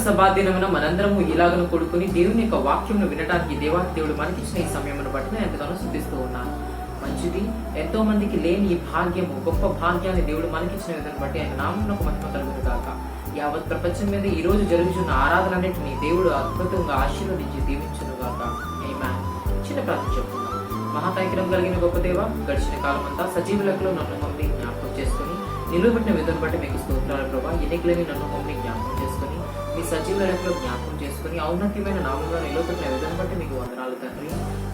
సభాదినమున మనందరము ఇలాగను కొడుకుని దేవుని యొక్క వాక్యమును వినడానికి దేవాది దేవుడు మనకిచ్చిన ఈ సమయమును బట్టి నేను ఎంతగానో శుద్ధిస్తూ ఉన్నాను. మంచిది. ఎంతో మందికి లేని ఈ భాగ్యము, గొప్ప భాగ్యాన్ని దేవుడు మనకిచ్చిన విధాన్ని బట్టి ఆయన నామమునకు మహిమ కలుగును గాక. యావత్ ప్రపంచం మీద ఈ రోజు జరుగుతున్న ఆరాధనన్నింటినీ దేవుడు అద్భుతంగా ఆశీర్వదించి దీవించును గాక. ఆమేన్. చిన్న ప్రార్థన చెప్పుకుందాం. మహాకైక్యం కలిగిన గొప్ప దేవ, గడిచిన కాలం అంతా సజీవులలో నన్ను మమ్మల్ని జ్ఞాపకం చేసుకుని నిలువబెట్టిన విధాన్ని బట్టి మీకు స్తోత్రాలు ప్రభా. ఎన్నికలని నన్ను మమ్మల్ని జ్ఞాపకం చేసుకుని మీ సజీవులలో జ్ఞాపకం చేసుకుని ఔన్నత్యమైన నామంలో నిలువబెట్టిన విధాన్ని బట్టి మీకు వందనాలు తండ్రి.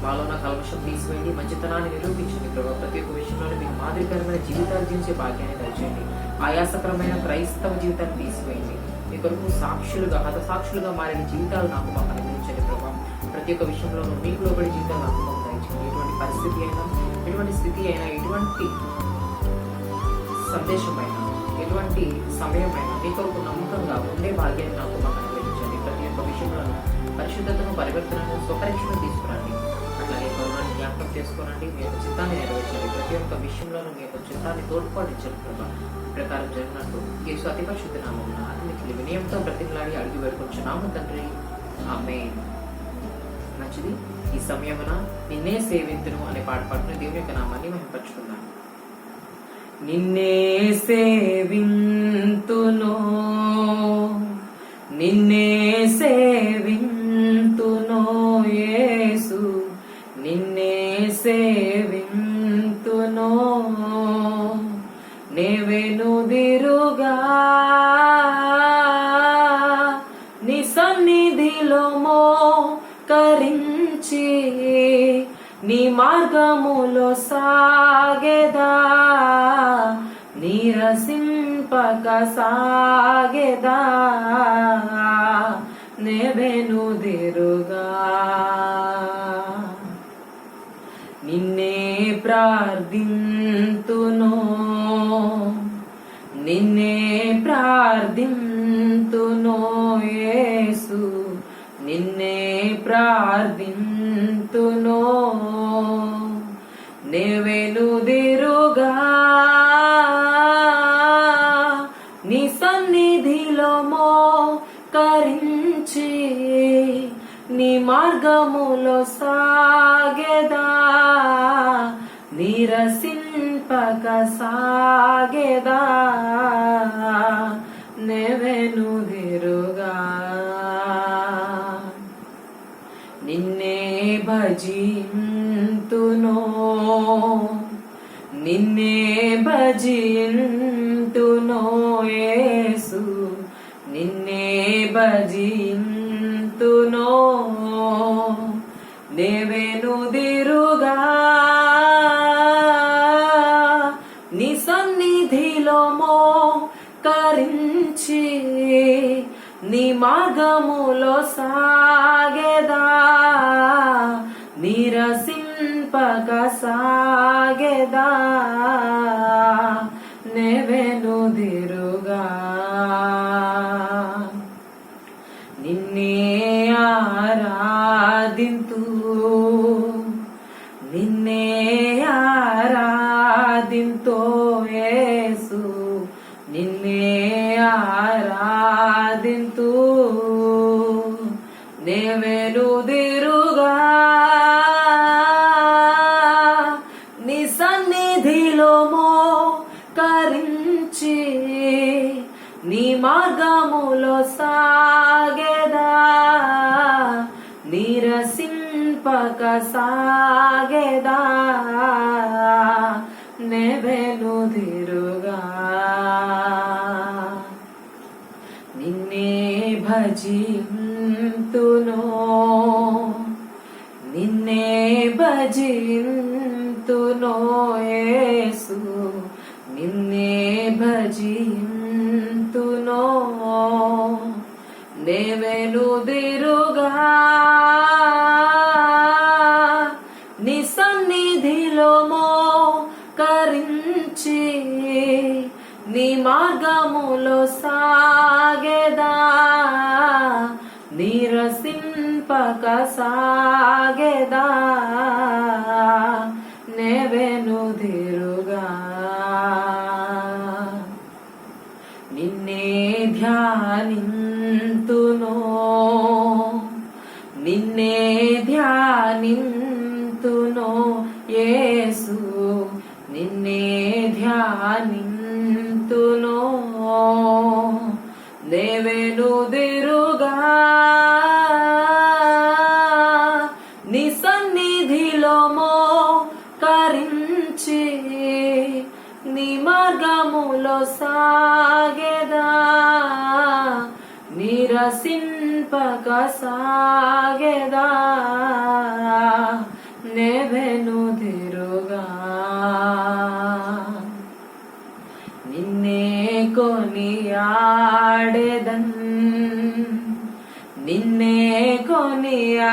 మాలో నా కల్మషం తీసివేయండి, మంచితనాన్ని నిరూపించండి ప్రభావ. ప్రతి ఒక్క విషయంలో మీకు మాదిరికరమైన జీవితాలు జీవించే భాగ్యాన్ని దయచేయండి. ఆయాసకరమైన క్రైస్తవ జీవితాన్ని తీసివేయండి. మీ కొరకు సాక్షులుగా, హతసాక్షులుగా మారిన జీవితాలు నాకు మాకు అనుగ్రహించండి ప్రభావ. ప్రతి ఒక్క విషయంలో మీకు లోబడి జీవితాలు నాకు మాకు దయచేయండి. ఎటువంటి పరిస్థితి అయినా, ఎటువంటి స్థితి అయినా, ఎటువంటి సందేశమైనా, ఎటువంటి సమయమైనా మీ కొరకు నమ్మకంగా ఉండే భాగ్యాన్ని నాకు మాకు అనుగ్రహించండి. ప్రతి ఒక్క విషయంలో పరిశుద్ధతను, పరివర్తనను, స్వపరీక్షను తీసుకురండి. అట్లాగే కరుణాన్ని జ్ఞాపకం చేసుకోనండి. మీ యొక్క చిత్తాన్ని నెరవేర్చండి. ప్రతి ఒక్క విషయంలోనూ మీ యొక్క చిత్తాన్ని తోడ్పాటించండి ప్రభా. ప్రకారం జరిగినట్టు యేసు అతి పరిశుద్ధ నామమున అతనికి వినయంతో బ్రతిమలాడి అడిగి వేడుకొంచున్నాము తండ్రి. ఆమేన్. మంచిది. ఈ సమయమున నిన్నే సేవింతును అనే పాట పాడుతున్న దేవుని యొక్క నామాన్ని మహిమపరచుకున్నాను. నిన్నే సేవింతును, నిన్నే సేవింతును యేసు, నిన్నే సేవింతును, నేవెనుదిరుగా నీ సన్నిధిలో మోకరించి నీ మార్గములో సాగెదా, నీరసింపక సాగెదా, నేవెనుదిరుగా నిన్నే ప్రార్థింతును, నిన్నే ప్రార్థింతును యేసు, నిన్నే ప్రార్థింతును, నేవెనుదిరుగా నీ సన్నిధిలో మోకరించి నీ మార్గములో సాగెదా, నీరసింపక సాగెదా, నేవెనుదిరుగా నిన్నే భజింతును, నిన్నే భజింతును యేసు, నిన్నే భజింతును, నేవెనుదిరుగా నీ సన్నిధిలో మోకరించి నీ మార్గములో సాగెదా, నీరసింపక సాగెదా, నేవెనుదిరుగా నిన్నే ఆరాధింతు, నిన్నే ఆరాధింతో యేసు, నిన్నే ఆరాధింతు, నేవెనుదిరుగా నీ సన్నిధిలో మోకరించి నీ మార్గములో సాగెదా, నీరసింపక సాగెదా, నేవెనుదిరుగా నిన్నే భజింతును, నిన్నే భజింతును యేసు, నిన్నే భజింతును, నేవెనుదిరుగా నీ సన్నిధిలో మోకరించి నీ మార్గములో సాగెదా, నీరసింపక సాగెదా, నేవెనుదిరుగా నిన్నే ధ్యానింతును, ధ్యానింతును యేసు నిన్నే ధ్యానింతును దేవెనుదిరుగా నీ సన్నిధిలో మోకరించి నీ మార్గములో సాగెదా నిరసింపక సాగెదా నెవెనుదిరుగా నిన్నే కొనియాడెదన్ నిన్నే కొనియాడెదన్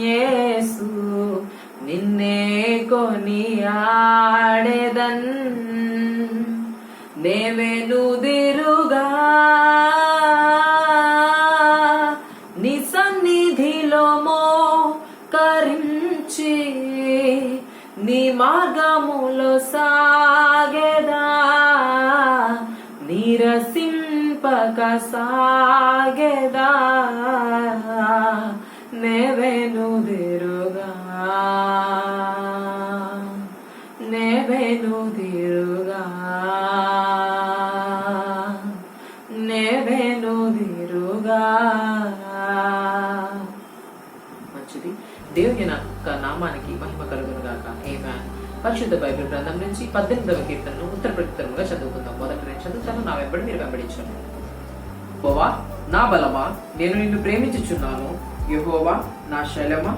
యేసు నిన్నే కొనియాడెదన్ నెవెనుదిరుగా నీ సన్నిధిలో మోకరించి నీ మార్గములో సాగెదా నిరసింపక సాగెదా నెవెనుదిరుగా నెవెనుదిరుగా నెవెనుదిరుగా. మంచిది. దేవుని యొక్క నామానికి మహిమ కలుగును గాక. ఆమేన్. పరిశుద్ధ బైబిల్ గ్రంథం నుంచి 18వ కీర్తనను ఉత్తర ప్రత్యుత్తరముగా చదువుకుందాం. మొదట నేను చదువుతాను, నా వెంబడి మీరు వెంబడించండి. యెహోవా నా బలమా, నేను నిన్ను ప్రేమించుచున్నాను. యెహోవా నా శైలమా,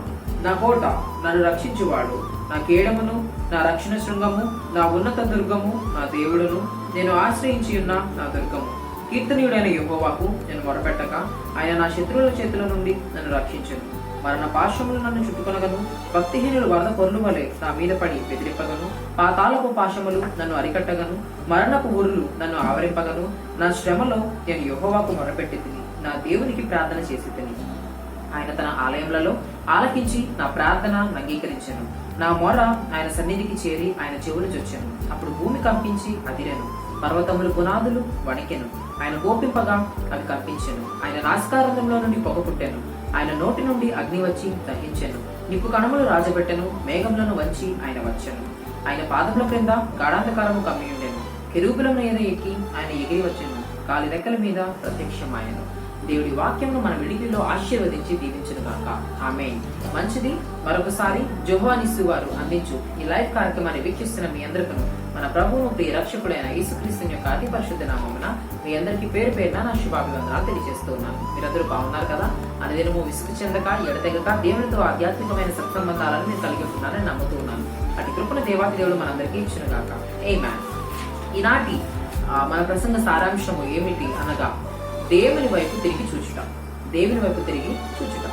నా కోట, నన్ను రక్షించువాడు, నా కేడమును, నా రక్షణ శృంగము, నా ఉన్నత దుర్గము, నా దేవుడును, నేను ఆశ్రయించి ఉన్న నా దుర్గము. కీర్తనీయుడైన యెహోవాకు నేను మొరపెట్టక ఆయన నా శత్రువుల చేతుల నుండి నన్ను రక్షించును. మరణ పాశములు నన్ను చుట్టుకొనగను, భక్తిహీనులు వరద పొర్లు వలె నా మీద పడి బెదిరింపగను. పాతాళపు పాశములు నన్ను అరికట్టగను, మరణపు ఊరులు నన్ను ఆవరింపగను. నా శ్రమలో నేను యెహోవాకు మొరపెట్టి తిని నా దేవునికి ప్రార్థన చేసి తిని ఆయన తన ఆలయములలో ఆలకించి నా ప్రార్థన అంగీకరించెను. నా మొర ఆయన సన్నిధికి చేరి ఆయన చెవులు చొచ్చెను. అప్పుడు భూమి కంపించి అదిరెను, పర్వతములు పునాదులు వణికెను. ఆయన కోపింపగా అవి కంపించెను. ఆయన నాసికారంధంలో నుండి పొగ పుట్టెను. ఆయన నోటి నుండి అగ్ని వచ్చి దహించెను. నిప్పు కణములు రాజబెట్టెను. మేఘములను వంచి ఆయన వచ్చెను. ఆయన పాదముల క్రింద గాఢాంధకారము కమ్మియుండెను. కెరూబుల మీద ఎక్కి ఆయన ఎగిరి వచ్చెను. కాలి రెక్కల మీద ప్రత్యక్షమాయెను. దేవుడి వాక్యమును మన విడికిలో ఆశీర్వదించి దీవించును గాక. ఆమేన్. మంచిది. మరొకసారి జోహానిసు వారు అందించు ఈ లైవ్ కార్యక్రమాన్ని వీక్షిస్తున్న మీ అందరికీ మన ప్రభువు ప్రియ రక్షకుడైన యేసుక్రీస్తు యొక్క అతి పరిశుద్ధ నామమున మీ అందరికీ పేరు పేరున నా శుభాభివందనాలు తెలియజేస్తూ ఉన్నాను. మీరందరూ బాగున్నారు కదా? అనుదినము విసుగు చెందక ఎడతెగక దేవునితో ఆధ్యాత్మికమైన సత్సంబంధాలను నేను కలిగి ఉన్నానని నమ్ముతూ ఉన్నాను. అటు కృపణ దేవాతి దేవుడు మనందరికీ ఇచ్చును గాక. ఆమేన్. ఈనాటి మన ప్రసంగ సారాంశము ఏమిటి అనగా దేవుని వైపు తిరిగి చూచుట. దేవుని వైపు తిరిగి చూచుట.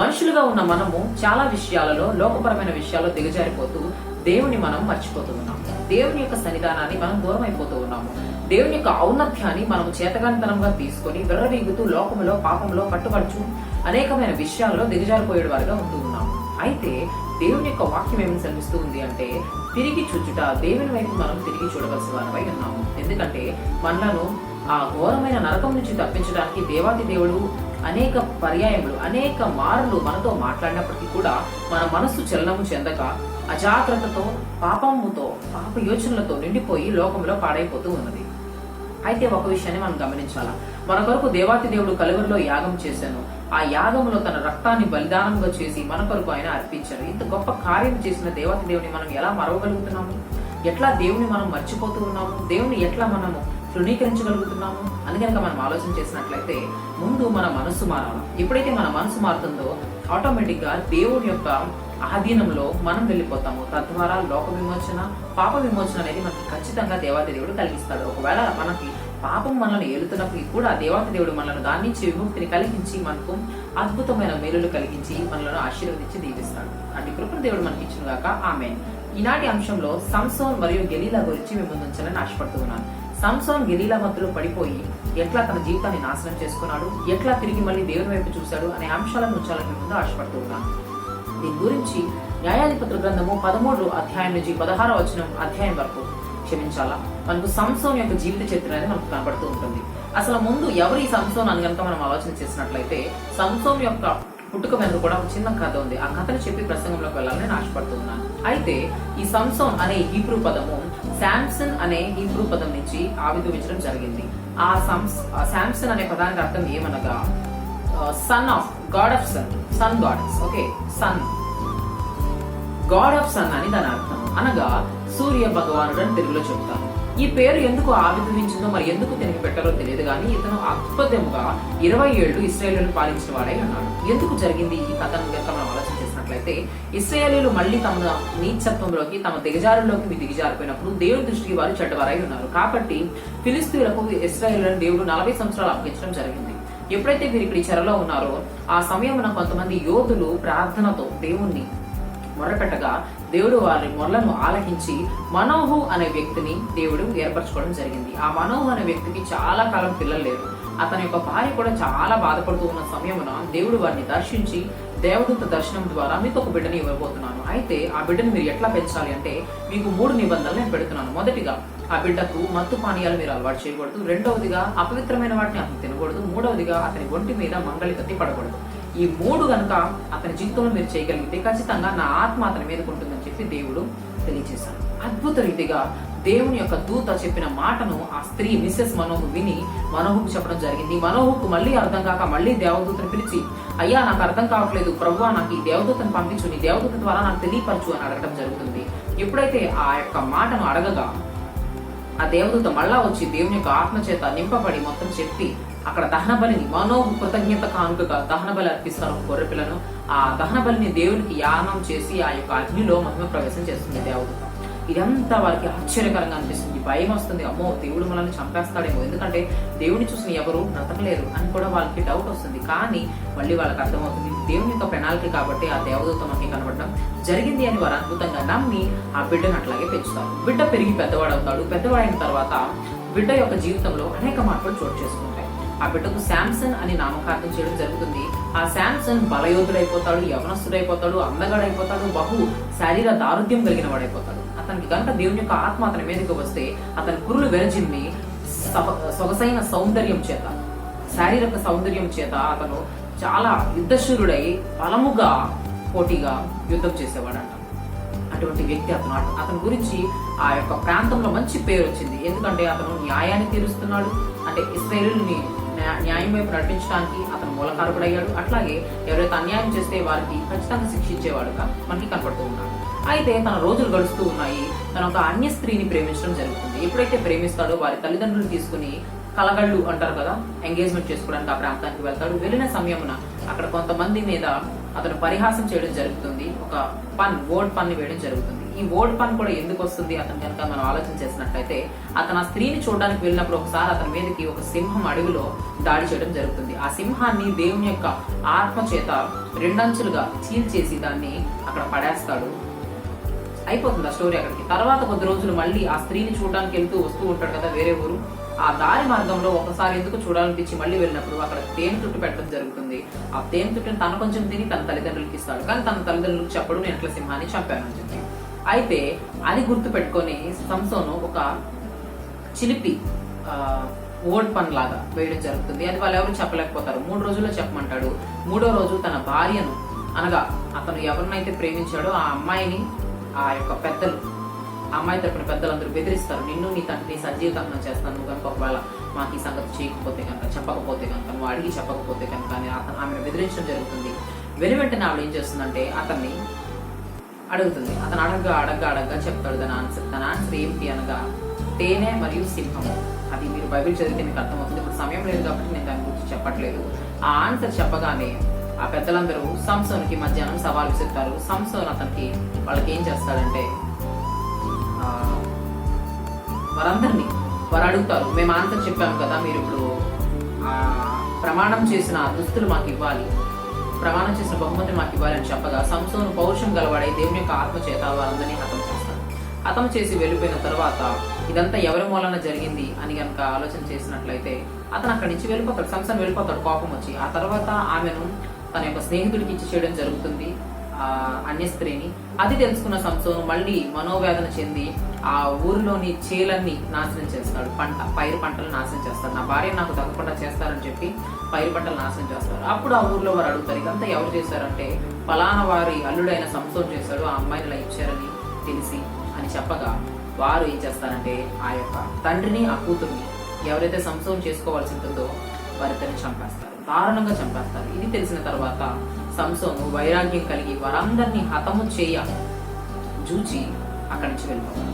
మనుషులుగా ఉన్న మనము చాలా విషయాలలో, లోకపరమైన విషయాల్లో దిగజారిపోతూ దేవుని మనం మర్చిపోతూ ఉన్నాము. దేవుని యొక్క సన్నిధానాన్ని మనం దూరం అయిపోతూ ఉన్నాము. దేవుని యొక్క ఔన్నత్యాన్ని మనం చేతగానితనంగా తీసుకొని విర్రవీగుతూ లోకములో పాపంలో పట్టుబడుచు అనేకమైన విషయాల్లో దిగజారిపోయే వారుగా ఉంటూ ఉన్నాము. అయితే దేవుని యొక్క వాక్యం ఏమని శ్రమిస్తూ ఉంది అంటే తిరిగి చూచుట. దేవుని వైపు మనం తిరిగి చూడవలసిన వారమై ఉన్నాము. ఎందుకంటే మనలను ఆ ఘోరమైన నరకం నుంచి తప్పించడానికి దేవాది దేవుడు అనేక పర్యాయములు, అనేక మార్లు మనతో మాట్లాడినప్పటికీ కూడా మన మనస్సు చలనము చెందక అజాగ్రత్తతో, పాపముతో, పాప యోచనలతో నిండిపోయి లోకంలో పాడైపోతూ ఉన్నది. అయితే ఒక విషయాన్ని మనం గమనించాలా. మన కొరకు దేవాతి దేవుడు కలువరిలో యాగం చేశాను. ఆ యాగములో తన రక్తాన్ని బలిదానంగా చేసి మన కొరకు ఆయన అర్పించారు. ఇంత గొప్ప కార్యం చేసిన దేవాతి దేవుని మనం ఎలా మరవగలుగుతున్నాము? ఎట్లా దేవుని మనం మర్చిపోతూ ఉన్నాము? దేవుని ఎట్లా మనము తృణీకరించగలుగుతున్నాము అని కనుక మనం ఆలోచన చేసినట్లయితే ముందు మన మనస్సు మారాలి. ఎప్పుడైతే మన మనసు మారుతుందో ఆటోమేటిక్ గా దేవుని యొక్క ఆధీనంలో మనం వెళ్ళిపోతాము. తద్వారా లోక విమోచన, పాప విమోచన అనేది మనకి ఖచ్చితంగా దేవాతి దేవుడు కలిగిస్తాడు. ఒకవేళ మనకి పాపం మనల్ని ఏలుతున్నప్పటికీ కూడా దేవాతి దేవుడు మనల్ని దాని నుంచి విముక్తిని కలిగించి మనకు అద్భుతమైన మేలులు కలిగించి మనలను ఆశీర్వదించి దీవిస్తాడు. అటు కృపను దేవుడు మనకి ఇచ్చిన గాక. ఆమేన్. ఈనాటి అంశంలో సంసోన్ మరియు గెలీలా గురించి మేము ముందుంచాలని ఆశపడుతూ ఉన్నాను. సంసోన్ గెలీలా మధ్యలో పడిపోయి ఎట్లా తన జీవితాన్ని నాశనం చేసుకున్నాడు, ఎట్లా తిరిగి మళ్ళీ దేవుని వైపు చూశాడు అనే అంశాలను ఉంచాలని ముందు ఆశపడుతూ ఉన్నాను. దీని గురించి న్యాయాధిపతుల గ్రంథము 13వ అధ్యాయం నుంచి 16వ అధ్యాయం వరకు క్షమించాలా మనకు సంసోన్ యొక్క జీవిత చరిత్ర అనేది మనకు కనబడుతూ ఉంటుంది. అసలు ముందు ఎవరు ఈ సంసోన్ అని కనుక మనం ఆలోచన చేసినట్లయితే సంసోన్ యొక్క పుట్టుక వెనుక కూడా ఒక చిన్న కథ ఉంది. ఆ కథను చెప్పి ప్రసంగంలోకి వెళ్ళాలని నేను ఆశపడుతున్నాను. అయితే ఈ సంసోన్ అనే హీబ్రూ పదము శాంసన్ అనే హీబ్రూ పదం నుంచి ఆవిర్భవించడం జరిగింది. ఆ శాంసన్ అనే పదానికి అర్థం ఏమనగా son of god of son, son goddess. Okay, son god of son అని దాని అర్థం, అనగా సూర్య భగవానుడు అని తెలుగులో చెప్తారు. ఈ పేరు ఎందుకు ఆవిర్భవించిందో మరి ఎందుకు తిరిగి పెట్టారో తెలియదు కానీ ఇతను అద్భుతంగా 20 ఏళ్లు ఇశ్రాయేలును పాలించిన వాడై ఉన్నాడు. ఎందుకు జరిగింది ఈ కథను కనుక మనం ఆలోచన చేసినట్లయితే, ఇశ్రాయేలీలు మళ్ళీ తమ నీచత్వంలోకి, తమ దిగజారులోకి దిగజారిపోయినప్పుడు దేవుని దృష్టికి వారు చెడ్డవారై ఉన్నారు. కాబట్టి ఫిలిస్తీయులకు ఇశ్రాయేలులను దేవుడు 40 సంవత్సరాలు అప్పగించడం జరిగింది. ఎప్పుడైతే వీరు ఇక్కడ ఈ చెరలో ఉన్నారో ఆ సమయమున కొంతమంది యోధులు ప్రార్థనతో దేవుణ్ణి మొరపెట్టగా దేవుడు వారి మొరలను ఆలకించి మనోహు అనే వ్యక్తిని దేవుడు ఏర్పరచుకోవడం జరిగింది. ఆ మనోహు అనే వ్యక్తికి చాలా కాలం పిల్లలు లేరు. అతని యొక్క భార్య కూడా చాలా బాధపడుతూ ఉన్న సమయమున దేవుడు వారిని దర్శించి దేవదూత దర్శనం ద్వారా మీకు ఒక బిడ్డని ఇవ్వబోతున్నాను, అయితే ఆ బిడ్డను మీరు ఎట్లా పెంచాలి అంటే మీకు 3 నిబంధనలు నేను పెడుతున్నాను. మొదటిగా ఆ బిడ్డకు మత్తు పానీయాలు మీరు అలవాటు చేయకూడదు. రెండవదిగా అపవిత్రమైన వాటిని అతను తినకూడదు. మూడవదిగా అతని ఒంటి మీద మంగళి కత్తి పడకూడదు. ఈ 3 గనుక అతని జీవితంలో మీరు చేయగలిగితే ఖచ్చితంగా నా ఆత్మ అతని మీదకు ఉంటుందని చెప్పి దేవుడు తెలియజేశాడు. అద్భుత రీతిగా దేవుని యొక్క దూత చెప్పిన మాటను ఆ స్త్రీ మిస్సెస్ మనోహు విని మనోహుకు చెప్పడం జరిగింది. మనోహుకు మళ్ళీ అర్థం కాక మళ్ళీ దేవదూతను పిలిచి, అయ్యా నాకు అర్థం కావట్లేదు ప్రభువా, నాకు ఈ దేవదూతను పంపించు, నీ దేవదూత ద్వారా నాకు తెలియపరచు అని అడగడం జరుగుతుంది. ఎప్పుడైతే ఆ యొక్క మాటను అడగగా ఆ దేవదూత మళ్ళా వచ్చి దేవుని యొక్క ఆత్మ చేత నింపబడి మొత్తం చెప్పి అక్కడ దహన బలిని, మనోహు కృతజ్ఞత కానుకగా దహన బలి అర్పిస్తారు గొర్రె పిల్లను. ఆ దహన బలిని దేవునికి యానం చేసి ఆ యొక్క అగ్నిలో మహిమ ప్రవేశం చేస్తుంది దేవదూత. ఇదంతా వారికి ఆశ్చర్యకరంగా అనిపిస్తుంది, భయం వస్తుంది. అమ్మో దేవుడు మనల్ని చంపేస్తాడేమో, ఎందుకంటే దేవుని చూసిన ఎవరు బ్రతకలేరు అని కూడా వాళ్ళకి డౌట్ వస్తుంది. కానీ మళ్ళీ వాళ్ళకి అర్థమవుతుంది దేవుని యొక్క ప్రణాళిక కాబట్టి ఆ దేవదూత మనకి కనబడడం జరిగింది అని వారు అద్భుతంగా నమ్మి ఆ బిడ్డను అట్లాగే పెంచుతారు. బిడ్డ పెరిగి పెద్దవాడవుతాడు. పెద్దవాడైన తర్వాత బిడ్డ యొక్క జీవితంలో అనేక మార్పులు చోటు చేసుకుంటాయి. ఆ బిడ్డకు శాంసన్ అని నామకరణం చేయడం జరుగుతుంది. ఆ శాంసన్ బలయోధుడైపోతాడు, యవనస్తుడైపోతాడు, అందగాడైపోతాడు, బహు శారీర దారుఢ్యం కలిగిన వాడైపోతాడు. అతనికి గంట దేవుని యొక్క ఆత్మ అతని మీదకి వస్తే అతని కురులు వెరజిమ్మి సొగసైన సౌందర్యం చేత, శారీరక సౌందర్యం చేత అతను చాలా యుద్ధశూరుడై బలముగా పోటీగా యుద్ధం చేసేవాడంట. అటువంటి వ్యక్తి అతని గురించి ఆ యొక్క ప్రాంతంలో మంచి పేరు వచ్చింది. ఎందుకంటే అతను న్యాయాన్ని తీరుస్తున్నాడు, అంటే ఇశ్రాయేలుని న్యాయం వైపు నడిపించడానికి అతను మూలకారకుడయ్యాడు. అట్లాగే ఎవరైతే అన్యాయం చేస్తే వారికి ఖచ్చితంగా శిక్షించేవాడుగా మనకి కనపడుతూ ఉన్నాడు. అయితే తన రోజులు గడుస్తూ ఉన్నాయి. తన ఒక అన్య స్త్రీని ప్రేమించడం జరుగుతుంది. ఎప్పుడైతే ప్రేమిస్తాడో వారి తల్లిదండ్రులు తీసుకుని కలగళ్ళు అంటారు కదా, ఎంగేజ్మెంట్ చేసుకోవడానికి ఆ ప్రాంతానికి వెళ్తాడు. వెళ్ళిన సమయమున అక్కడ కొంతమంది మీద అతను పరిహాసం చేయడం జరుగుతుంది. ఒక వర్డ్ పన్ వేయడం జరుగుతుంది. ఈ వర్డ్ పన్ కూడా ఎందుకు వస్తుంది అతను కనుక మనం ఆలోచన చేసినట్లయితే, అతను ఆ స్త్రీని చూడడానికి వెళ్ళినప్పుడు ఒకసారి అతని మీదకి ఒక సింహం అడవిలో దాడి చేయడం జరుగుతుంది. ఆ సింహాన్ని దేవుని యొక్క ఆత్మ చేత 2 అంచులుగా చీల్చేసి దాన్ని అక్కడ పడేస్తాడు. అయిపోతుంది ఆ స్టోరీ అక్కడికి. తర్వాత కొద్ది రోజులు మళ్ళీ ఆ స్త్రీని చూడడానికి వస్తూ ఉంటాడు కదా వేరే ఊరు. ఆ దారి మార్గంలో ఒకసారి ఎందుకు చూడాలనిపించి మళ్ళీ వెళ్ళినప్పుడు అక్కడ తేనె తుట్టు పెట్టడం జరుగుతుంది. ఆ తేనె తుట్టుని తను కొంచెం తిని తన తల్లిదండ్రులకి ఇస్తాడు. కానీ తన తల్లిదండ్రులకు చెప్పడు నేను ఇట్లా సింహాన్ని చంపానని చెప్పి. అయితే అది గుర్తు పెట్టుకొని సంసోను ఒక చిలిపి ఓల్డ్ పన్ లాగా వేయడం జరుగుతుంది. అది వాళ్ళు ఎవరు చెప్పలేకపోతారు. 3 రోజుల్లో చెప్పమంటాడు. 3వ రోజు తన భార్యను, అనగా అతను ఎవరినైతే ప్రేమించాడో ఆ అమ్మాయిని ఆ యొక్క పెద్దలు, ఆ అమ్మాయి తరపున పెద్దలందరూ బెదిరిస్తారు. నిన్ను నీ తండ్రిని సజీవ దహనం చేస్తాను, నువ్వు కనుక ఒకవేళ మాకు ఈ సంగతి చేయకపోతే కనుక, చెప్పకపోతే కనుక, నువ్వు అడిగి చెప్పకపోతే కనుక అని ఆమెను బెదిరించడం జరుగుతుంది. వెంటనే ఆవిడ ఏం చేస్తుందంటే అతన్ని అడుగుతుంది. అతను అడగ్గా చెప్తాడు తన ఆన్సర్ ఏమిటి అనగా తేనె మరియు సింహము. అది మీరు బైబిల్ చదివితే మీకు అర్థమవుతుంది. ఇప్పుడు సమయం లేదు కాబట్టి నేను దాని గురించి చెప్పట్లేదు. ఆ ఆన్సర్ చెప్పగానే ఆ పెద్దలందరూ సంసోనుకి మధ్యాహ్నం సవాల్ విసురుతారు. సంసోన్ అతనికి వాళ్ళకి ఏం చేస్తాడంటే వారు అడుగుతారు, మేము ఆన్సర్ చెప్పాము కదా, మీరు ఇప్పుడు ప్రమాణం చేసిన దుస్తులు మాకు ఇవ్వాలి, ప్రమాణం చేసిన బహుమతి మాకు ఇవ్వాలి అని చెప్పగా సంసోను పౌరుషం గలవాడై దేవుని యొక్క ఆత్మ చేత వారందరినీ హతం చేస్తాడు. హతం చేసి వెళ్ళిపోయిన తర్వాత ఇదంతా ఎవరి మూలన జరిగింది అని కనుక ఆలోచన చేసినట్లయితే అతను అక్కడి నుంచి వెళ్ళిపోతాడు. సంసోను వెళ్ళిపోతాడు కోపం వచ్చి. ఆ తర్వాత ఆమెను తన యొక్క స్నేహితుడికి ఇచ్చి చేయడం జరుగుతుంది. అన్య స్త్రీని. అది తెలుసుకున్న సంసోను మళ్ళీ మనోవేదన చెంది ఆ ఊరిలోని చేలన్నీ నాశనం చేస్తాడు. పైరు పంటలు నాశనం చేస్తాడు. నా భార్య నాకు తగ్గకుండా చేస్తారని చెప్పి పైరు పంటలు నాశనం చేస్తారు. అప్పుడు ఆ ఊర్లో వారు అడుగుతారు, ఇదంతా ఎవరు చేశారంటే ఫలానా వారి అల్లుడైన సంసోను చేశాడు, ఆ అమ్మాయిని ఇలా ఇచ్చారని తెలిసి అని చెప్పగా వారు ఏం చేస్తారంటే ఆ యొక్క తండ్రిని ఆ కూతుర్ని ఎవరైతే సంసోను చేసుకోవాల్సి ఉంటుందో వారిద్దరిని చంపేస్తారు, దారుణంగా చంపేస్తారు. ఇది తెలిసిన తర్వాత సంసోను వైరాగ్యం కలిగి వారందరినీ హతము చేయ జూచి అక్కడి నుంచి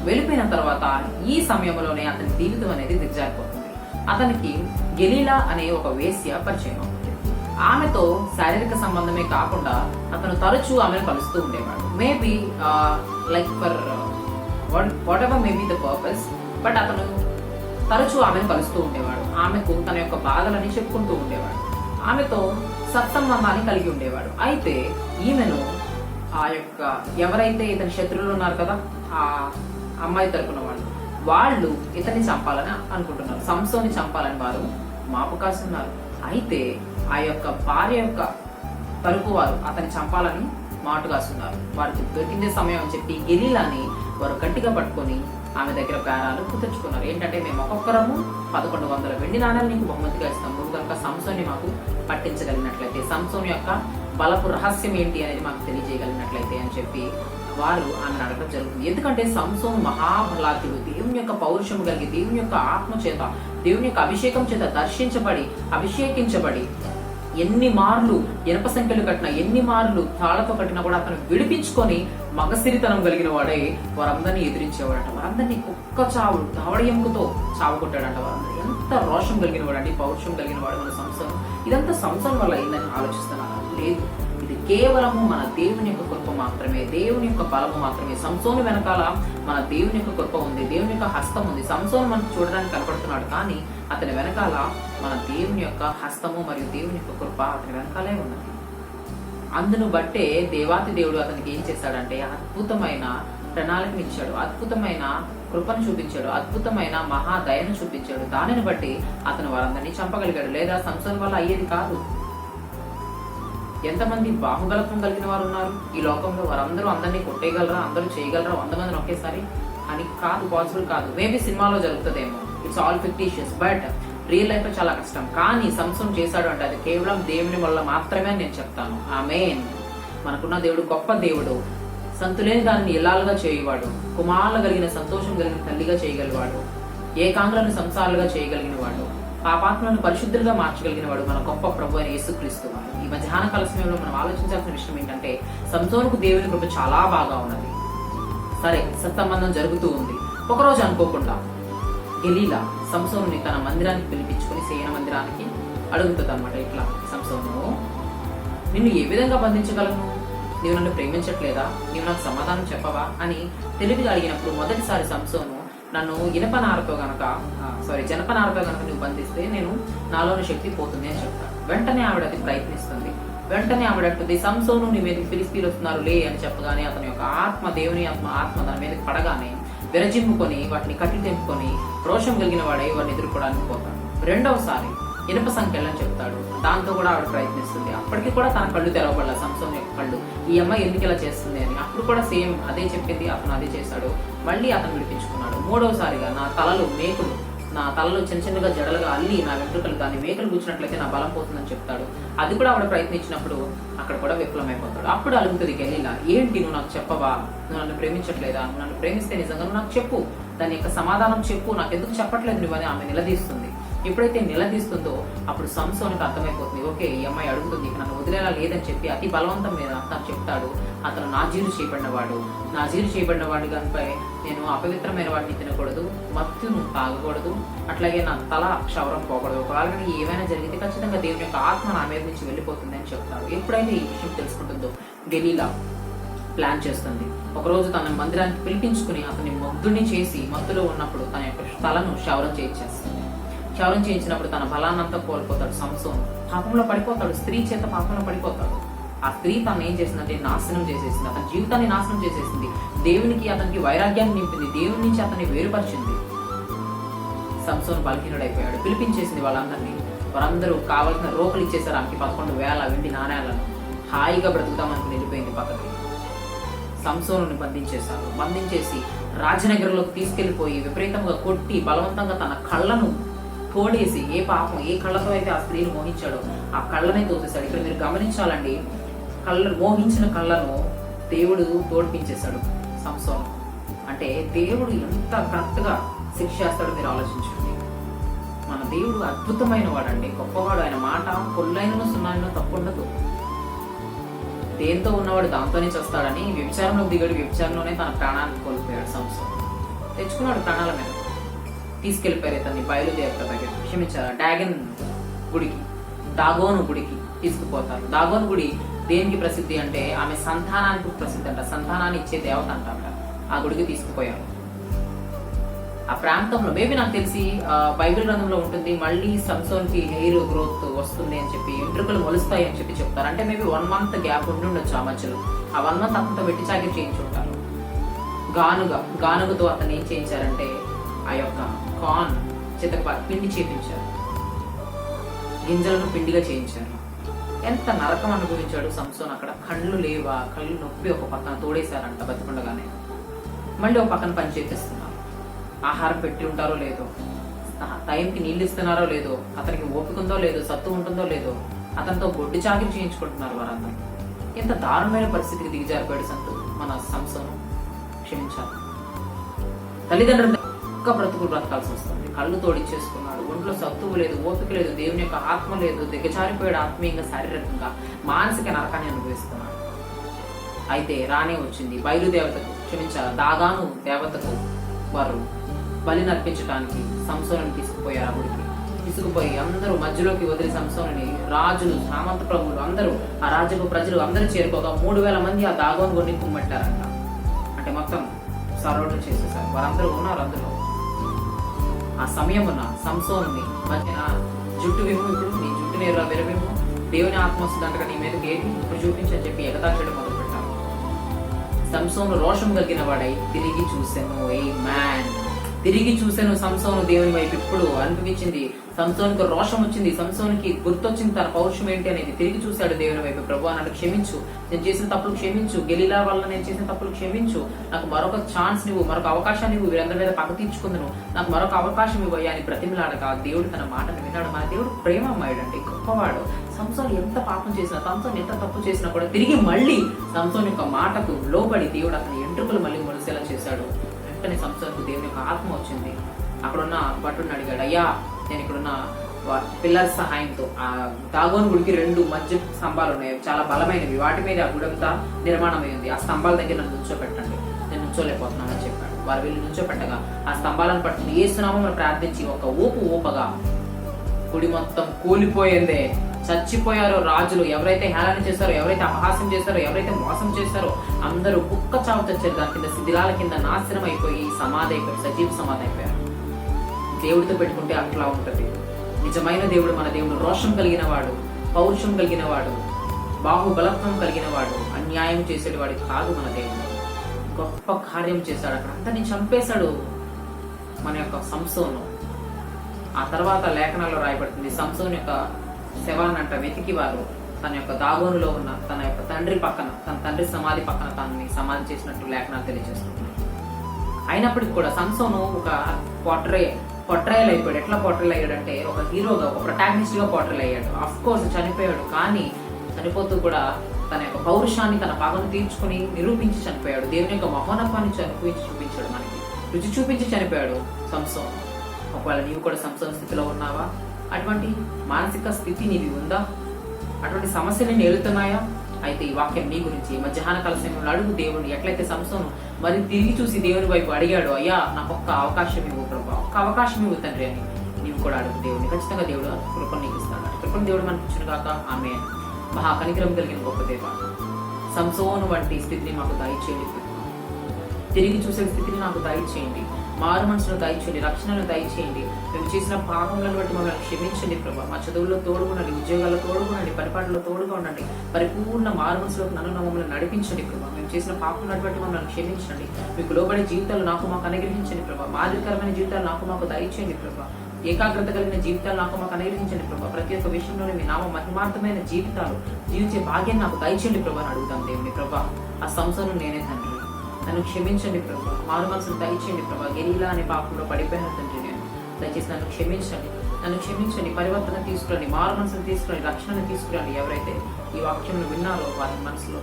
వెళ్ళిపోయిన తర్వాత ఈ సమయంలోనే అతని జీవితం అనేది దిగజారిపోతుంది. అతనికి గెలీలా అనే ఒక వేశ్య పరిచయం అవుతుంది. ఆమెతో శారీరక సంబంధమే కాకుండా అతను తరచూ ఆమెను కలుస్తూ ఉండేవాడు. Maybe like for what ever maybe the purpose, but అతను తరచూ ఆమెను కలుస్తూ ఉండేవాడు. ఆమెకు తన యొక్క బాధలని చెప్పుకుంటూ ఉండేవాడు. ఆమెతో సత్సంబంధాన్ని కలిగి ఉండేవాడు. అయితే ఈమెను ఆ యొక్క ఎవరైతే ఇతని శత్రువులు ఉన్నారు కదా, ఆ అమ్మాయి తరపున వాళ్ళు ఇతన్ని చంపాలని అనుకుంటున్నారు. సంసోని చంపాలని వారు మాపు కాస్తున్నారు. అయితే ఆ యొక్క భార్య యొక్క తరపు వారు అతన్ని చంపాలని మాటు కాస్తున్నారు. వారికి దొరికిందే సమయం అని చెప్పి గెలీలాని వారు గట్టిగా పట్టుకొని ఆమె దగ్గర బేరాలు కుదుర్చుకున్నారు. ఏంటంటే మేము ఒక్కొక్కరము 1100 వెండి నాణాలు నీకు బహుమతిగా ఇస్తాం, నువ్వు కనుక సంసోన్ని మాకు పట్టించగలిగినట్లయితే, సంసోన్ యొక్క బలపు రహస్యం ఏంటి అనేది మాకు తెలియజేయగలిగినట్లయితే అని చెప్పి వారు ఆమెను అడగడం జరుగుతుంది. ఎందుకంటే సంసోను మహాబలాత్యుడు, దేవుని యొక్క పౌరుషము కలిగి, దేవుని యొక్క ఆత్మ చేత, దేవుని యొక్క అభిషేకం చేత అభిషేకించబడి ఎన్ని మార్లు ఇనప సంఖ్యలు కట్టినా, ఎన్ని మార్లు తాళతో కట్టినా కూడా అతను విడిపించుకొని మగసిరితనం కలిగిన వాడే వారందరినీ ఎదిరించేవాడట. వారందరినీ కుక్క చావు దావడ ఎముకతో చావు కొట్టాడంట. వారందరూ ఎంత రోషం కలిగిన వాడు అంటే, పౌరుషం కలిగిన వాడు మన సంసోను. ఇదంతా సంసోను వల్ల అయిందని ఆలోచిస్తున్నాను. లేదు, ఇది కేవలము మన దేవుని యొక్క కృప మాత్రమే, దేవుని యొక్క బలము మాత్రమే. సంసోను వెనకాల మన దేవుని యొక్క కృప ఉంది, దేవుని యొక్క హస్తం ఉంది. సంసోను మనకు చూడడానికి కనపడుతున్నాడు, కానీ అతని వెనకాల మన దేవుని యొక్క హస్తము మరియు దేవుని యొక్క కృప అతని వెనకాలే ఉన్నది. అందును బట్టే దేవాతి దేవుడు అతనికి ఏం చేశాడంటే అద్భుతమైన ప్రణాళికను ఇచ్చాడు, అద్భుతమైన కృపను చూపించాడు, అద్భుతమైన మహాదయను చూపించాడు. దానిని బట్టి అతను వారందరినీ చంపగలిగాడు. లేదా సంసోను వల్ల అయ్యేది కాదు. ఎంతమంది బాహుబలత్వం కలిగిన వారు ఉన్నారు ఈ లోకంలో, వారందరూ అందరినీ కొట్టేయగలరా, అందరూ చేయగలరా 100 మందిని ఒకేసారి అని కాదు, పాసిబుల్ కాదు. మేబీ సినిమాలో జరుగుతుందేమో, it's all fictitious, but real life లో చాలా కష్టం. కానీ సంసోను చేశాడు అంటే అది కేవలం దేవుని వల్ల మాత్రమే నేను చెప్తాను. ఆమేన్. మనకున్న దేవుడు గొప్ప దేవుడు, సంతులేని దానిని ఇల్లాలుగా చేయవాడు, కుమారులు కలిగిన సంతోషం కలిగిన తల్లిగా చేయగలివాడు, ఏకాంగులను సంసారాలుగా చేయగలిగిన వాడు, పాపాత్మలను పరిశుద్ధులుగా మార్చగలిగిన వాడు మన గొప్ప ప్రభు అయిన యేసుక్రీస్తు. ఈ మధ్యాహ్న కాల సమయంలో మనం ఆలోచించాల్సిన విషయం ఏంటంటే, సంసోనుకు దేవుని కృప చాలా బాగా ఉన్నది. సరే, సత్సంబంధం జరుగుతూ ఉంది. ఒకరోజు అనుకోకుండా గెలీలా సంసోనుని తన మందిరానికి పిలిపించుకుని శయన మందిరానికి అడుగుతుంది అన్నమాట. ఇట్లా, సంసోను, నిన్ను ఏ విధంగా బంధించగలను? నీవు నన్ను ప్రేమించట్లేదా? నీవు నాకు సమాధానం చెప్పవా అని తెలివిగా అడిగినప్పుడు మొదటిసారి సంసోను, నన్ను జనపనారతో గనక నువ్వు బంధిస్తే నాలోని శక్తి పోతుంది అని చెప్తాడు. వెంటనే ఆవిడ అది ప్రయత్నిస్తుంది. వెంటనే ఆవిడ అంటుంది, సంసోను నీ మీదకి ఫిలిస్తీన్లు వస్తున్నారు లే అని చెప్పగానే అతని యొక్క ఆత్మ, దేవుని ఆత్మ దాని మీదకి పడగానే విరజిమ్ముకొని వాటిని కట్టి తెంపుకొని రోషం కలిగిన వాడే వాడిని ఎదుర్కోవడానికి పోతాడు. రెండవసారి ఇనుప సంఖ్యలని చెప్తాడు. దాంతో కూడా ఆవిడ ప్రయత్నిస్తుంది. అప్పటికి కూడా తన కళ్ళు తెరవబడాలి, సంసోను యొక్క కళ్ళు. ఈ అమ్మాయి ఎందుకు ఇలా చేస్తుంది అని. అప్పుడు కూడా సేమ్ అదే చెప్పింది, అతను అదే చేశాడు. మళ్ళీ అతను విడిపించుకున్నాడు. మూడవసారిగా నా తలలో చిన్న చిన్నగా జడలుగా అల్లి నా వెంట్రుకలు దాన్ని మేకలు కూర్చున్నట్లయితే నా బలం పోతుందని చెప్తాడు. అది కూడా ఆవిడ ప్రయత్నించినప్పుడు అక్కడ కూడా విఫలమైపోతాడు. అప్పుడు అలుగుతుంది గెలీలా, ఏంటి నువ్వు నాకు చెప్పవా? నువ్వు నన్ను ప్రేమించట్లేదా? నువ్వు నన్ను ప్రేమిస్తే నిజంగా నువ్వు నాకు చెప్పు, దాని యొక్క సమాధానం చెప్పు, నాకు ఎందుకు చెప్పట్లేదు నువ్వు అని ఆమె నిలదీస్తుంది. ఎప్పుడైతే నిలదీస్తుందో అప్పుడు సంసోనుకు అర్థమైపోతుంది, ఓకే ఈ అమ్మాయి అడుగుతుంది, నన్ను వదిలేలా లేదని చెప్పి అతి బలవంతం మీద తను చెప్తాడు, అతను నాజీరు చేయబడిన వాడి దానిపై నేను అపవిత్రమైన వాటిని తినకూడదు, మత్తును తాగకూడదు, అట్లాగే నా తల క్షౌరం పోకూడదు. ఒకవేళ ఏమైనా జరిగితే ఖచ్చితంగా దేవుని యొక్క ఆత్మ నా మీద నుంచి వెళ్ళిపోతుంది అని చెప్తాడు. ఎప్పుడైతే ఈ విషయం తెలుసుకుంటుందో గెలీలా ప్లాన్ చేస్తుంది. ఒకరోజు తన మందిరానికి పిలిపించుకుని అతన్ని మత్తుని చేసి, మత్తులో ఉన్నప్పుడు తన యొక్క తలను క్షౌరం చేయించేస్తుంది. క్షౌరం చేయించినప్పుడు తన బలాన్నంతా కోల్పోతాడు సంసోను. పాపంలో పడిపోతాడు, స్త్రీ చేత పాపంలో పడిపోతాడు. ఆ స్త్రీ తను ఏం చేసిందంటే నాశనం చేసేసింది, అతని జీవితాన్ని నాశనం చేసేసింది, దేవునికి అతనికి వైరాగ్యాన్ని నింపింది, దేవుని నుంచి అతన్ని వేరుపరిచింది. సంసోను బలహీనుడైపోయాడు. పిలిపించేసింది వాళ్ళందరినీ. వారందరూ కావాల్సిన రోకలు ఇచ్చేసారు ఆమెకి 11,000 వెండి నాణ్యాలను. హాయిగా బ్రతుకుతామని వెళ్ళిపోయింది పక్కకి. సంసోనుని బంధించేసి రాజనగరంలోకి తీసుకెళ్లిపోయి విపరీతంగా కొట్టి బలవంతంగా తన కళ్ళను తోడేసి, ఏ కళ్ళతో అయితే ఆ స్త్రీని మోహించాడో ఆ కళ్ళనే తోసేశాడు. ఇక్కడ మీరు గమనించాలండి, మోహించిన కళ్ళను దేవుడు తోడిపించేశాడు సంసోను. అంటే దేవుడు ఎంత కరెక్ట్ గా శిక్ష చేస్తాడో మీరు ఆలోచించండి. మన దేవుడు అద్భుతమైన వాడండి, గొప్పవాడు. ఆయన మాట కొల్లైనను సున్నాయినో తప్పు ఉండదు. దేంతో ఉన్నవాడు దాంతోనే చేస్తాడని వ్యభిచారంలో దిగాడు. వ్యభిచారంలోనే తన ప్రాణాన్ని కోల్పోయాడు సంసోను. తెచ్చుకున్నాడు ప్రాణాల మీద. తీసుకెళ్లిపోయారు ఇతన్ని బయలుదేరత దగ్గర, క్షమించారు, దాగోను గుడికి తీసుకుపోతారు. దాగోను గుడి దేనికి ప్రసిద్ధి అంటే ఆమె సంతానానికి ప్రసిద్ధి అంట. సంతానాన్ని ఇచ్చే దేవత అంట. ఆ గుడికి తీసుకుపోయారు. ఆ ప్రాంతంలో మేబీ నాకు తెలిసి బైబిల్ గ్రంథంలో ఉంటుంది, మళ్ళీ సంసోన్ కి హెయిర్ గ్రోత్ వస్తుంది అని చెప్పి, ఎంట్రుకలు మొలుస్తాయి అని చెప్పి చెప్తారు. అంటే మేబీ 1 month గ్యాప్ ఉండి ఉండొచ్చు ఆ మధ్యలో. ఆ 1 month అతనితో వెట్టి చాకిరి చేయించుంటారు. గానుగతో అతను ఏం చేయించారంటే ఆ యొక్క కార్న్ పిండి చేయించారు, గింజలను పిండిగా చేయించారు. ఎంత నరకం అనుభవించాడు సంసోన్ అక్కడ. కళ్ళు లేవా, కళ్ళు నొప్పి ఒక పక్కన తోడేశారంట బతికుండగానే. మళ్ళీ ఒక పక్కన పని చేపిస్తున్నారు. ఆహారం పెట్టి ఉంటారో లేదో, టైంకి నీళ్ళు ఇస్తున్నారో లేదో, అతనికి ఓపిక ఉందో లేదో, సత్తు ఉంటుందో లేదో, అతనితో గొడ్డు చాకిరి చేయించుకుంటున్నారు వారందరూ. ఎంత దారుణమైన పరిస్థితికి దిగజారిపోయాడు మన సంసోను. క్షమించాలి. తల్లిదండ్రులు ఒక్క బ్రతుకులు బ్రతకాల్సి వస్తుంది. కళ్ళు తోడిచ్చేసుకున్నాడు, ఒంట్లో సత్తువు లేదు, ఓపిక లేదు, దేవుని యొక్క ఆత్మ లేదు, దిగజారిపోయాడు ఆత్మీయంగా, శారీరకంగా, మానసిక నరకాన్ని అనుభవిస్తున్నాడు. అయితే రానే వచ్చింది దాగాను దేవతకు వారు బలి నర్పించడానికి సంసోనుని తీసుకుపోయారు. ఆ గుడికి తీసుకుపోయి అందరూ మధ్యలోకి వదిలి సంసోనుని రాజులు, సామంత ప్రభువులు అందరూ, ఆ రాజ్యపు ప్రజలు అందరూ చేరుకోగా 3000 మంది ఆ దాగోను గుడిని కుమ్మెట్టారంట. అంటే మొత్తం సరౌండ్ చేసేసారు. వారందరూ ఉన్నారు అందులో. ఆ సమయమున సంసోనుని మధ్యన జుట్టు విమ్ము, ఇప్పుడు నీ జుట్టు నేరుగా విరవిమ్ము, దేవుని ఆత్మ వస్తుందంటగా నీ మీదకి ఏది ఇప్పుడు చూపించని చెప్పి ఎగతాచడం మొదలు పెట్టారు. సంసోను రోషం కలిగిన వాడై తిరిగి చూశాను సంసోను దేవుని వైపు. ఇప్పుడు అనిపించింది సంసోనికి రోషం వచ్చింది, సంసోనికి గుర్తొచ్చింది తన పౌరుషం ఏంటి అనేది. తిరిగి చూశాడు దేవుని వైపు. ప్రభువా నన్ను క్షమించు, నేను చేసిన తప్పులు క్షమించు, గెలీలా వల్ల నేను చేసిన తప్పులు క్షమించు, నాకు మరొక ఛాన్స్ నువ్వు, మరొక అవకాశాన్ని నువ్వు, వీరందరి మీద పగ తీర్చుకుందును, నాకు మరొక అవకాశం ఇవ్వయ్యా అని బ్రతిమలాడక దేవుడు తన మాటను విన్నాడు. మన దేవుడు ప్రేమమయుడండి, గొప్పవాడు. సంసోను ఎంత పాపం చేసినా, సంసోను ఎంత తప్పు చేసినా కూడా తిరిగి మళ్ళీ సంసోను యొక్క మాటకు లోబడి దేవుడు అతని ఎంట్రుకలు మళ్ళీ మొలిసేలా చేశాడు. వెంటనే సంసోనుకు దేవుని యొక్క ఆత్మ వచ్చింది. అక్కడున్న భటుడిని అడిగాడు, అయ్యా నేను ఇక్కడున్న పిల్లర్స్ సహాయంతో ఆ దాగోను గుడికి 2 మధ్య స్తంభాలు ఉన్నాయి, చాలా బలమైనవి, వాటి మీద ఆ గుడంతా నిర్మాణమైంది. ఆ స్తంభాల దగ్గర నన్ను నుంచోపెట్టండి, నేను నుంచోలేకపోతున్నాను అని చెప్పాడు. వారు వెళ్ళి నుంచోపెట్టగా ఆ స్తంభాలను పట్టుకుని ఏసునామమున ప్రార్థించి ఒక ఊపగా గుడి మొత్తం కూలిపోయిందే. చచ్చిపోయారో రాజులు, ఎవరైతే హేళన చేశారో, ఎవరైతే అపహాస్యం చేశారో, ఎవరైతే మోసం చేశారో అందరూ కుక్క చావు తెచ్చారు. దాని కింద శిథిలాల కింద నాశనం అయిపోయి సమాధి అయిపోయారు, సజీవ సమాధి అయిపోయారు. దేవుడితో పెట్టుకుంటే అట్లా ఉంటది. నిజమైన దేవుడు మన దేవుడు రోషం కలిగిన వాడు, పౌరుషం కలిగిన వాడు, బాహుబలత్వం కలిగిన వాడు, అన్యాయం చేసేవాడు కాదు మన దేవుడు. గొప్ప కార్యం చేశాడు. అక్కడ అందరినీ చంపేశాడు మన యొక్క సంసోను. ఆ తర్వాత లేఖనాల్లో రాయబడుతుంది, సంసోను యొక్క శవాన్నంట వెతికి వారు తన యొక్క దాగోనులో ఉన్న తన యొక్క తండ్రి పక్కన, తన తండ్రి సమాధి పక్కన తనని సమాధి చేసినట్టు లేఖనాలు తెలియజేస్తున్నాయి. అయినప్పటికీ కూడా సంసోను ఒక పొట్రయల్ అయిపోయాడు. ఎట్లా పొట్రయల్ అయ్యాడంటే ఒక హీరోగా, ఒక ప్రొటాగనిస్ట్ గా పొట్రయల్ అయ్యాడు. అఫ్ కోర్స్ చనిపోయాడు, కానీ చనిపోతూ కూడా తన యొక్క పౌరుషాన్ని, తన పగను తీర్చుకుని నిరూపించి చనిపోయాడు. దేవుని యొక్క మహోన్నతాన్ని చూపించాడు, మనకి రుచి చూపించి చనిపోయాడు సంసోను. ఒకవేళ నీవు కూడా సంసోను స్థితిలో ఉన్నావా? అటువంటి మానసిక స్థితి నీది ఉందా? అటువంటి సమస్యలు నేలుతున్నాయా? అయితే ఈ వాక్యం నీ గురించి. మధ్యాహ్న కాల సమయంలో అడుగు దేవుని. ఎట్లయితే సంసోను మరి తిరిగి చూసి దేవుని వైపు అడిగాడు, అయ్యా నాకు ఒక్క అవకాశం ఇవ్వు ప్రభా, ఒక్క అవకాశం ఇవ్వు తండ్రి అని నీవు కూడా అడుగు దేవుని. ఖచ్చితంగా దేవుడు కృపను నీకు ఇస్తాడు. కృపను దేవుడు మనకి ఇచ్చిన కాక ఆమె. మహా కనికరం కలిగిన గొప్ప దేవ, సంసోను వంటి స్థితిని మాకు దయచేయండి. తిరిగి చూసే స్థితిని నాకు దయచేయండి. మారు మనసును దయచేయండి, రక్షణను దయచేయండి. మేము చేసిన పాపములను బట్టి మమ్మల్ని క్షమించండి ప్రభా. మా చదువుల్లో తోడుగుండండి, ఉద్యోగాల్లో తోడుగుండండి, పరిపాలనలో తోడుగా ఉండండి. పరిపూర్ణ మారు మనసులోకి నన్ను మమ్మల్ని నడిపించండి ప్రభా. మేము చేసిన పాపములను బట్టి మమ్మల్ని క్షమించండి. మీకు లోబడే జీవితాలు మాకు అనుగ్రహించండి ప్రభా. మాదిరికరమైన జీవితాలు మాకు దయచేయండి ప్రభా. ఏకాగ్రత కలిగిన జీవితాలు నాకు మాకు అనుగ్రహించండి ప్రభా. ప్రతి ఒక్క విషయంలోనే మీ నామ మహిమార్థమైన జీవితాలు జీవించే భాగ్యం నాకు దయచేయండి ప్రభా అని అడుగుతాం దేవుని ప్రభా. ఆ సంవత్సరం నేనే తండ్రి, నన్ను క్షమించండి ప్రభా. మారు మనసును దయచేయండి ప్రభా. గెలీలా అనే పాపంలో పడిపోయిన తండ్రి నేను, దయచేసి నన్ను క్షమించండి. పరివర్తన తీసుకురండి, మారు మనసును తీసుకురండి, రక్షణను తీసుకురండి. ఎవరైతే ఈ వాక్యంలో విన్నారో వారి మనసులో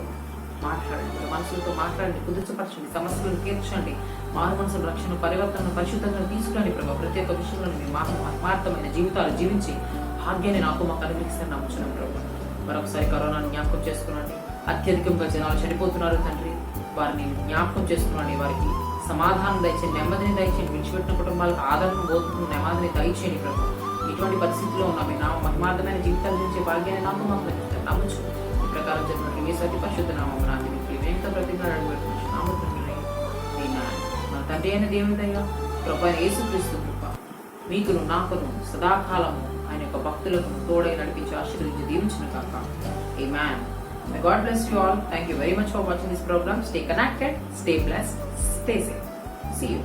మాట్లాడండి, మనసులతో మాట్లాడండి, కుదుర్చపరచండి, సమస్యలను తీర్చండి. మారు మనసుల రక్షణ, పరివర్తన, పరిశుద్ధంగా తీసుకురండి ప్రభావ. ప్రతి ఒక్క విషయంలో మీ మహత్మార్థమైన జీవితాలు జీవించి భాగ్యాన్ని నాకు మాకు అనుగ్రహిస్తారని నమ్ముచున్నాం ప్రభావ. మరొకసారి కరోనాను జ్ఞాపకం చేసుకున్నాండి. అత్యధికంగా జనాలు చనిపోతున్నారు తండ్రి, వారిని జ్ఞాపకం చేసుకున్నాండి. వారికి సమాధానం దయచేయండి, నెమ్మదిని దయచేయండి. విడిచిపెట్టిన కుటుంబాలకు ఆదరణ బోధన నెమ్మదిని దయచేయండి ప్రభావ. ఇటువంటి పరిస్థితిలో ఉన్న మీ నామ మహిమార్థమైన జీవితాలు జీవించే భాగ్యాన్ని నాకు మాకు నమ్ముచు. ఈ ప్రకారం జరిగినట్టు మీ సతి పరిశుద్ధ నామం నాది ఎంత ప్రతిజ్ఞ మన తండ్రి అయిన దేవుని దయ, ప్రభు అయిన యేసుక్రీస్తు కృప మీకును నాకును సదాకాలము ఆయన యొక్క భక్తులకు తోడై నడిపించి ఆశీర్వదించి దీవించిన కాక. ఆమేన్. May God bless you all. Thank you very much for watching this program. Stay connected, stay blessed, stay safe. See you.